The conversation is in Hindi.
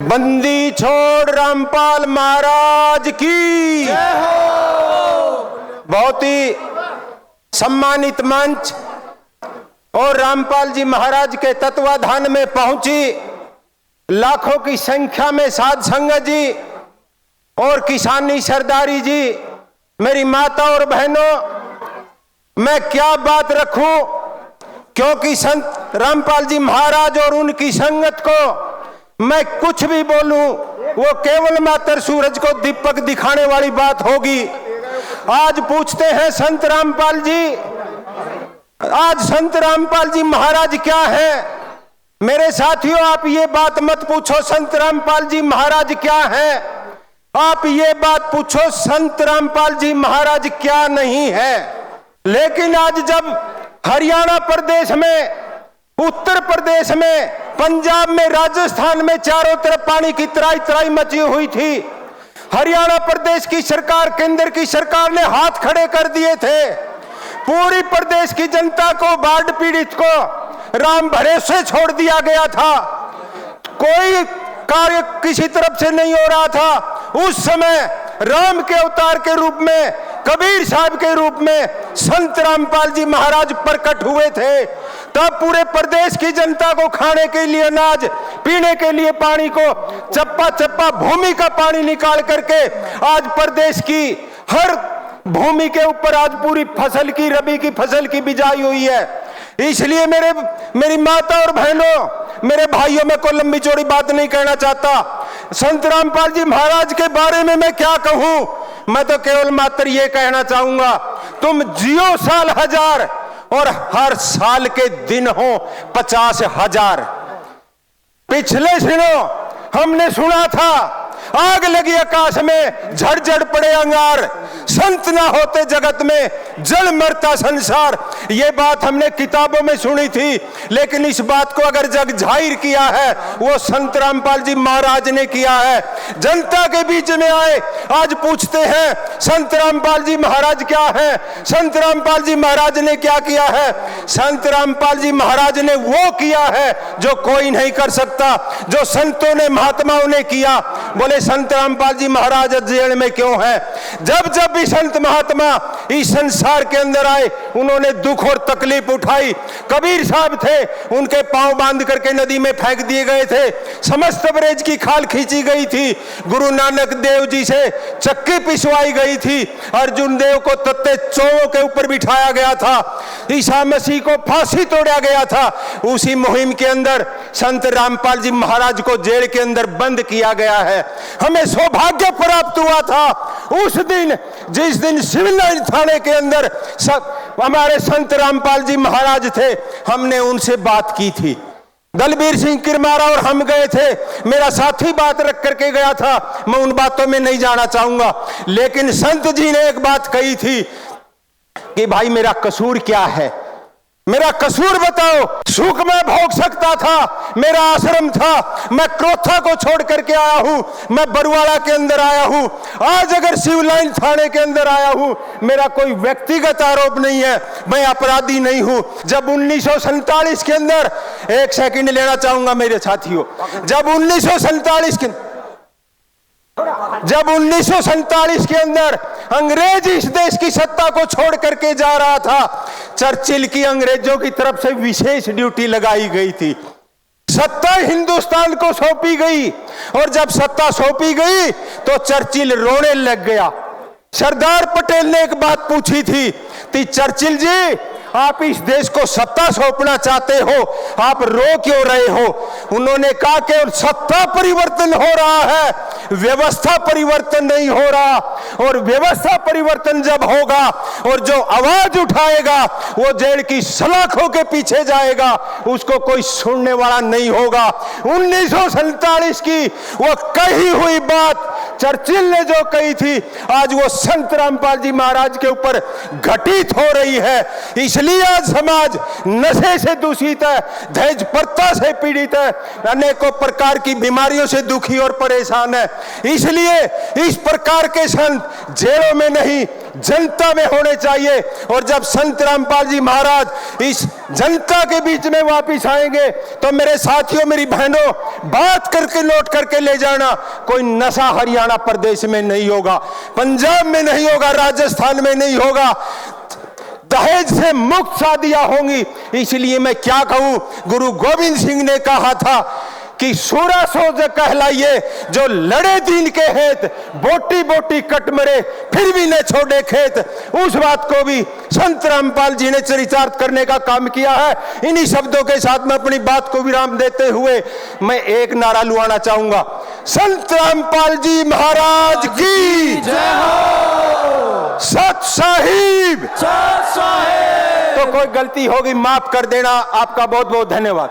बंदी छोड़ रामपाल महाराज की जय हो। बहुत ही सम्मानित मंच और रामपाल जी महाराज के तत्वाधान में पहुंची लाखों की संख्या में साध संगत जी और किसानी सरदारी जी, मेरी माता और बहनों, मैं क्या बात रखूं, क्योंकि संत रामपाल जी महाराज और उनकी संगत को मैं कुछ भी बोलूं वो केवल मात्र सूरज को दीपक दिखाने वाली बात होगी। आज पूछते हैं संत रामपाल जी, आज संत रामपाल जी महाराज क्या है। मेरे साथियों, आप ये बात मत पूछो संत रामपाल जी महाराज क्या है, आप ये बात पूछो संत रामपाल जी महाराज क्या नहीं है। लेकिन आज जब हरियाणा प्रदेश में, उत्तर प्रदेश में, पंजाब में, राजस्थान में चारों तरफ पानी की त्राई त्राई मची हुई थी, हरियाणा प्रदेश की सरकार, केंद्र की सरकार ने हाथ खड़े कर दिए थे। पूरी प्रदेश की जनता को, बाढ़ पीड़ित को राम भरोसे छोड़ दिया गया था। कोई कार्य किसी तरफ से नहीं हो रहा था। उस समय राम के अवतार के रूप में, कबीर साहब के रूप में संत रामपाल जी महाराज प्रकट हुए थे। तब पूरे प्रदेश की जनता को खाने के लिए अनाज, पीने के लिए पानी को चप्पा चप्पा भूमि का पानी निकाल करके आज प्रदेश की हर भूमि के ऊपर आज पूरी फसल की, रबी की फसल की बिजाई हुई है। इसलिए मेरी माता और बहनों, मेरे भाइयों, में कोई लंबी चौड़ी बात नहीं कहना चाहता। संत रामपाल जी महाराज के बारे में मैं क्या कहूं, मैं तो केवल मात्र ये कहना चाहूंगा, तुम जियो साल हजार और हर साल के दिन हो 50,000। पिछले दिनों हमने सुना था, आग लगी आकाश में, झड़झड़ पड़े अंगार, संत ना होते जगत में, जल मरता संसार। ये बात हमने किताबों में सुनी थी, लेकिन इस बात को अगर जग जाहिर किया है वो संत रामपाल जी महाराज ने किया है। जनता के बीच में आए, आज पूछते हैं संत रामपाल जी महाराज क्या है, संत रामपाल जी महाराज ने क्या किया है। संत रामपाल जी महाराज ने वो किया है जो कोई नहीं कर सकता, जो संतों ने, महात्माओं ने किया। बोले संत रामपाल जी महाराज जेल में क्यों है? जब जब भी संत महात्मा इस संसार के अंदर आए, उन्होंने दुख और तकलीफ उठाई। कबीर साहब थे, उनके पांव बांध करके नदी में फेंक दिए गए थे, समस्त ब्रज की खाल खींची गई थी, गुरु नानक देव जी से चक्की पिसवाई गई थी, अर्जुन देव को तत्ते चौओं के ऊपर बिठाया गया था, ईसा मसीह को फांसी तोड़ा गया था। उसी मुहिम के अंदर संत रामपाल जी महाराज को जेल के अंदर बंद किया गया है। हमें सौभाग्य प्राप्त हुआ था उस दिन, जिस दिन सिविल लाइन थाने के अंदर हमारे संत रामपाल जी महाराज थे, हमने उनसे बात की थी। दलबीर सिंह किरमारा और हम गए थे, मेरा साथी बात रख करके गया था, मैं उन बातों में नहीं जाना चाहूंगा। लेकिन संत जी ने एक बात कही थी कि भाई मेरा कसूर क्या है, मेरा कसूर बताओ। सुख मैं भोग सकता था, मेरा आश्रम था, मैं क्रोथा को छोड़ करके आया हूं, मैं बरुआड़ा के अंदर आया हूं, आज अगर सिविल लाइन थाने के अंदर आया हूं, मेरा कोई व्यक्तिगत आरोप नहीं है, मैं अपराधी नहीं हूं। जब 1947 के अंदर, एक सेकंड लेना चाहूंगा मेरे साथियों, जब 1947 के अंदर अंग्रेज इस देश की सत्ता को छोड़ करके जा रहा था, चर्चिल की अंग्रेजों की तरफ से विशेष ड्यूटी लगाई गई थी। सत्ता हिंदुस्तान को सौंपी गई, और जब सत्ता सौंपी गई तो चर्चिल रोने लग गया। सरदार पटेल ने एक बात पूछी थी कि चर्चिल जी, आप इस देश को सत्ता सौंपना चाहते हो, आप रो क्यों रहे हो? उन्होंने कहा कि सत्ता परिवर्तन हो रहा है, व्यवस्था परिवर्तन नहीं हो रहा, और व्यवस्था परिवर्तन जब होगा और जो आवाज उठाएगा वो जेल की सलाखों के पीछे जाएगा, उसको कोई सुनने वाला नहीं होगा। 1947 की वो कही हुई बात चर्चिल ने जो कही थी, आज वो संत रामपाल जी महाराज के ऊपर घटित हो रही है। इसलिए आज समाज नशे से दूषित है, दहेज प्रथा से पीड़ित है, अनेकों प्रकार की बीमारियों से दुखी और परेशान है। इसलिए इस प्रकार के संत जेलों में नहीं, जनता में होने चाहिए। और जब संत रामपाल जी महाराज इस जनता के बीच में वापिस आएंगे तो मेरे साथियों, मेरी बहनों, बात करके नोट करके ले जाना, कोई नशा हरियाणा प्रदेश में नहीं होगा, पंजाब में नहीं होगा, राजस्थान में नहीं होगा, दहेज से मुक्त शादियां होंगी। इसलिए मैं क्या कहूं, गुरु गोविंद सिंह ने कहा था कि सूरा सोज कहलाइए जो लड़े दीन के हेत, बोटी बोटी कट मरे फिर भी न छोड़े खेत। उस बात को भी संत रामपाल जी ने चरितार्थ करने का काम किया है। इन्हीं शब्दों के साथ मैं अपनी बात को विराम देते हुए मैं एक नारा लुआना चाहूंगा, संत रामपाल जी महाराज की जय हो। सत साहिब, सत साहिब। तो कोई गलती होगी माफ कर देना। आपका बहुत बहुत धन्यवाद।